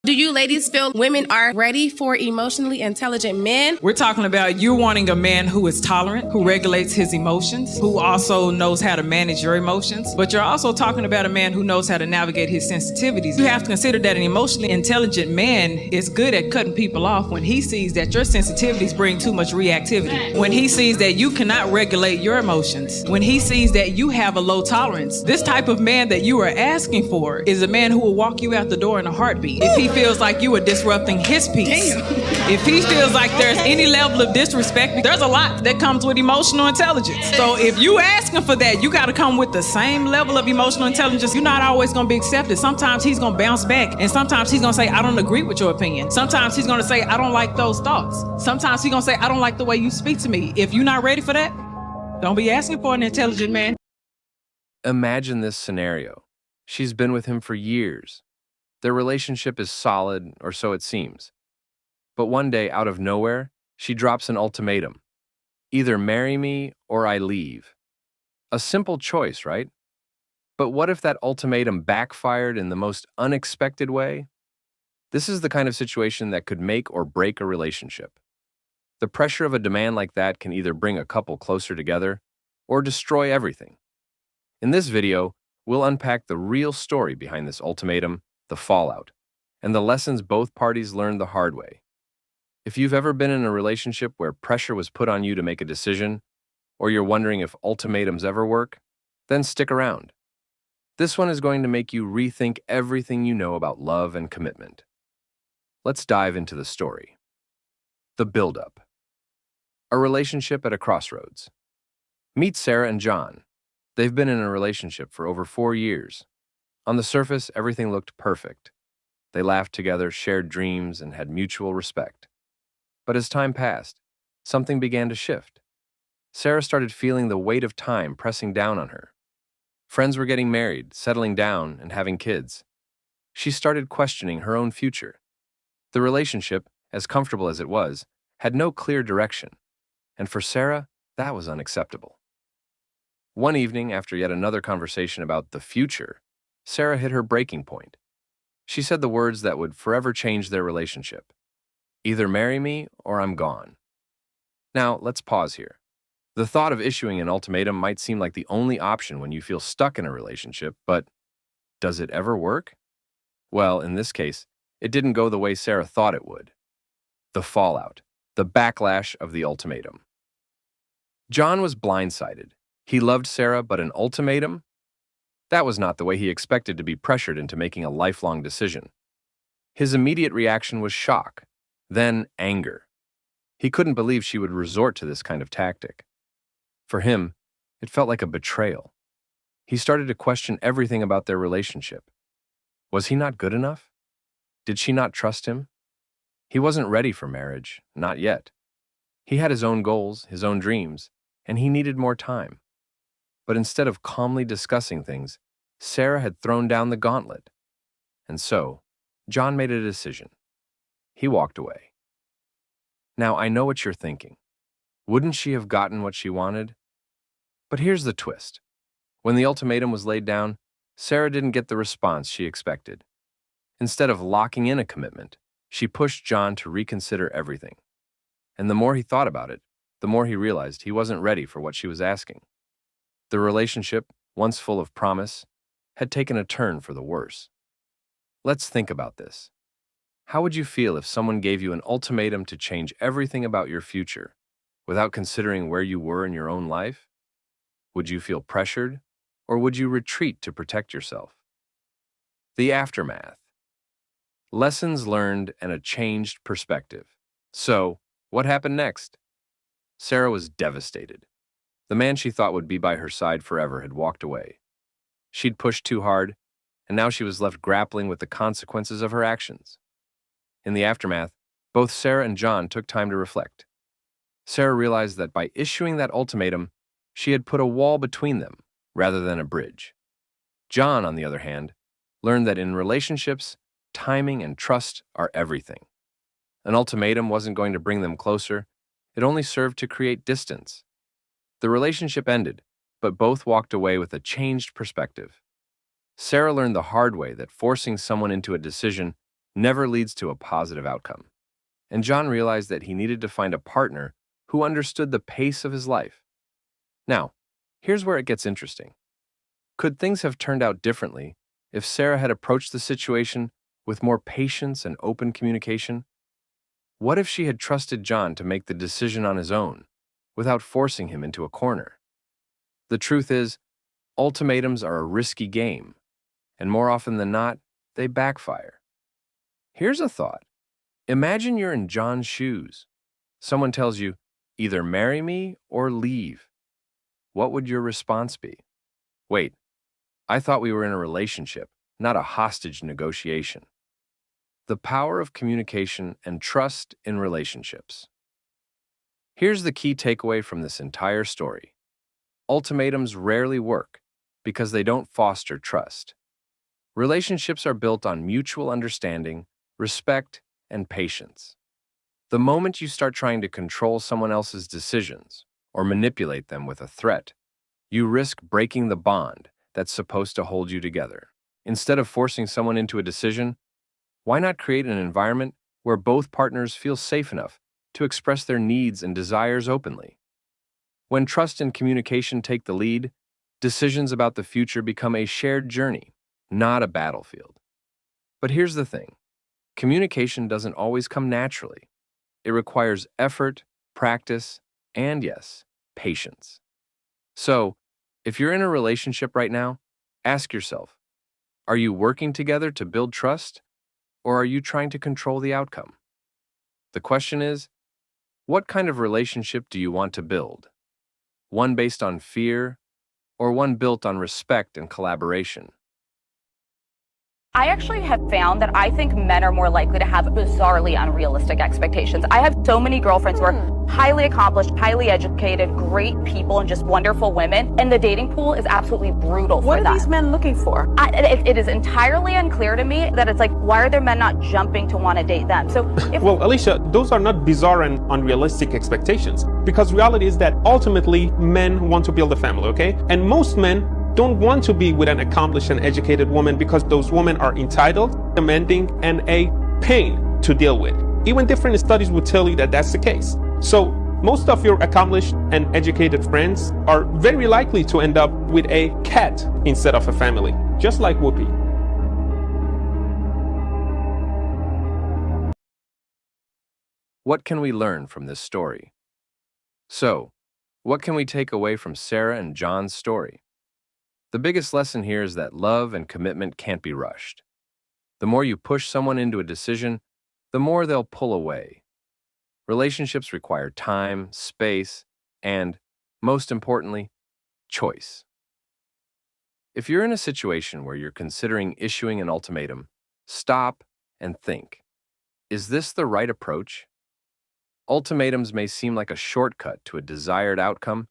Do you ladies feel women are ready for emotionally intelligent men? We're talking about you wanting a man who is tolerant, who regulates his emotions, who also knows how to manage your emotions. But you're also talking about a man who knows how to navigate his sensitivities. You have to consider that an emotionally intelligent man is good at cutting people off when he sees that your sensitivities bring too much reactivity. When he sees that you cannot regulate your emotions. When he sees that you have a low tolerance. This type of man that you are asking for is a man who will walk you out the door in a heartbeat. If he feels like you are disrupting his peace. If he feels like there's any level of disrespect, there's a lot that comes with emotional intelligence. So if you asking for that, you got to come with the same level of emotional intelligence. You're not always going to be accepted. Sometimes he's going to bounce back, and sometimes he's going to say, I don't agree with your opinion. Sometimes he's going to say, I don't like those thoughts. Sometimes he's going to say, I don't like the way you speak to me. If you're not ready for that, don't be asking for an intelligent man. Imagine this scenario. She's been with him for years. Their relationship is solid, or so it seems. But one day, out of nowhere, she drops an ultimatum. Either marry me or I leave. A simple choice, right? But what if that ultimatum backfired in the most unexpected way? This is the kind of situation that could make or break a relationship. The pressure of a demand like that can either bring a couple closer together or destroy everything. In this video, we'll unpack the real story behind this ultimatum, the fallout, and the lessons both parties learned the hard way. If you've ever been in a relationship where pressure was put on you to make a decision, or you're wondering if ultimatums ever work, then stick around. This one is going to make you rethink everything you know about love and commitment. Let's dive into the story. The buildup. A relationship at a crossroads. Meet Sarah and John. They've been in a relationship for over 4 years. On the surface, everything looked perfect. They laughed together, shared dreams, and had mutual respect. But as time passed, something began to shift. Sarah started feeling the weight of time pressing down on her. Friends were getting married, settling down, and having kids. She started questioning her own future. The relationship, as comfortable as it was, had no clear direction. And for Sarah, that was unacceptable. One evening, after yet another conversation about the future, Sarah hit her breaking point. She said the words that would forever change their relationship. Either marry me or I'm gone. Now, let's pause here. The thought of issuing an ultimatum might seem like the only option when you feel stuck in a relationship, but does it ever work? Well, in this case, it didn't go the way Sarah thought it would. The fallout, the backlash of the ultimatum. John was blindsided. He loved Sarah, but an ultimatum? That was not the way he expected to be pressured into making a lifelong decision. His immediate reaction was shock, then anger. He couldn't believe she would resort to this kind of tactic. For him, it felt like a betrayal. He started to question everything about their relationship. Was he not good enough? Did she not trust him? He wasn't ready for marriage, not yet. He had his own goals, his own dreams, and he needed more time. But instead of calmly discussing things, Sarah had thrown down the gauntlet. And so, John made a decision. He walked away. Now, I know what you're thinking. Wouldn't she have gotten what she wanted? But here's the twist. When the ultimatum was laid down, Sarah didn't get the response she expected. Instead of locking in a commitment, she pushed John to reconsider everything. And the more he thought about it, the more he realized he wasn't ready for what she was asking. The relationship, once full of promise, had taken a turn for the worse. Let's think about this. How would you feel if someone gave you an ultimatum to change everything about your future without considering where you were in your own life? Would you feel pressured, or would you retreat to protect yourself? The aftermath. Lessons learned and a changed perspective. So, what happened next? Sarah was devastated. The man she thought would be by her side forever had walked away. She'd pushed too hard, and now she was left grappling with the consequences of her actions. In the aftermath, both Sarah and John took time to reflect. Sarah realized that by issuing that ultimatum, she had put a wall between them rather than a bridge. John, on the other hand, learned that in relationships, timing and trust are everything. An ultimatum wasn't going to bring them closer, it only served to create distance. The relationship ended, but both walked away with a changed perspective. Sarah learned the hard way that forcing someone into a decision never leads to a positive outcome. And John realized that he needed to find a partner who understood the pace of his life. Now, here's where it gets interesting. Could things have turned out differently if Sarah had approached the situation with more patience and open communication? What if she had trusted John to make the decision on his own, without forcing him into a corner? The truth is, ultimatums are a risky game, and more often than not, they backfire. Here's a thought. Imagine you're in John's shoes. Someone tells you, either marry me or leave. What would your response be? Wait, I thought we were in a relationship, not a hostage negotiation. The power of communication and trust in relationships. Here's the key takeaway from this entire story. Ultimatums rarely work because they don't foster trust. Relationships are built on mutual understanding, respect, and patience. The moment you start trying to control someone else's decisions or manipulate them with a threat, you risk breaking the bond that's supposed to hold you together. Instead of forcing someone into a decision, why not create an environment where both partners feel safe enough to express their needs and desires openly? When trust and communication take the lead, decisions about the future become a shared journey, not a battlefield. But here's the thing. Communication doesn't always come naturally. It requires effort, practice, and yes, patience. So, if you're in a relationship right now, ask yourself, are you working together to build trust, or are you trying to control the outcome? The question is, what kind of relationship do you want to build? One based on fear, or one built on respect and collaboration? I actually have found that I think men are more likely to have bizarrely unrealistic expectations. I have so many girlfriends who are highly accomplished, highly educated, great people, and just wonderful women, and the dating pool is absolutely brutal for them. What are these men looking for? It is entirely unclear to me that it's like, why are their men not jumping to want to date them? So, well, Alicia, those are not bizarre and unrealistic expectations, because reality is that ultimately men want to build a family, okay? And most men don't want to be with an accomplished and educated woman because those women are entitled, demanding, and a pain to deal with. Even different studies would tell you that that's the case. So most of your accomplished and educated friends are very likely to end up with a cat instead of a family, just like Whoopi. What can we learn from this story? So, what can we take away from Sarah and John's story? The biggest lesson here is that love and commitment can't be rushed. The more you push someone into a decision, the more they'll pull away. Relationships require time, space, and, most importantly, choice. If you're in a situation where you're considering issuing an ultimatum, stop and think. Is this the right approach? Ultimatums may seem like a shortcut to a desired outcome,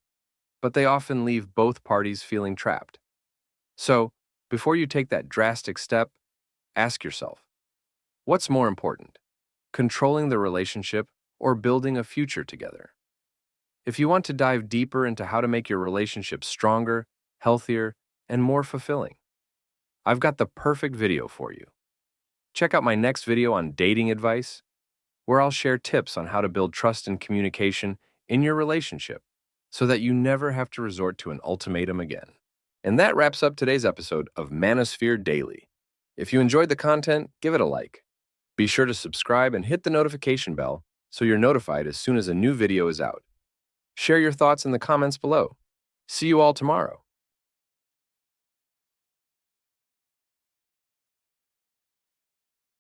but they often leave both parties feeling trapped. So, before you take that drastic step, ask yourself, what's more important, controlling the relationship or building a future together? If you want to dive deeper into how to make your relationship stronger, healthier, and more fulfilling, I've got the perfect video for you. Check out my next video on dating advice, where I'll share tips on how to build trust and communication in your relationship so that you never have to resort to an ultimatum again. And that wraps up today's episode of Manosphere Daily. If you enjoyed the content, give it a like. Be sure to subscribe and hit the notification bell so you're notified as soon as a new video is out. Share your thoughts in the comments below. See you all tomorrow.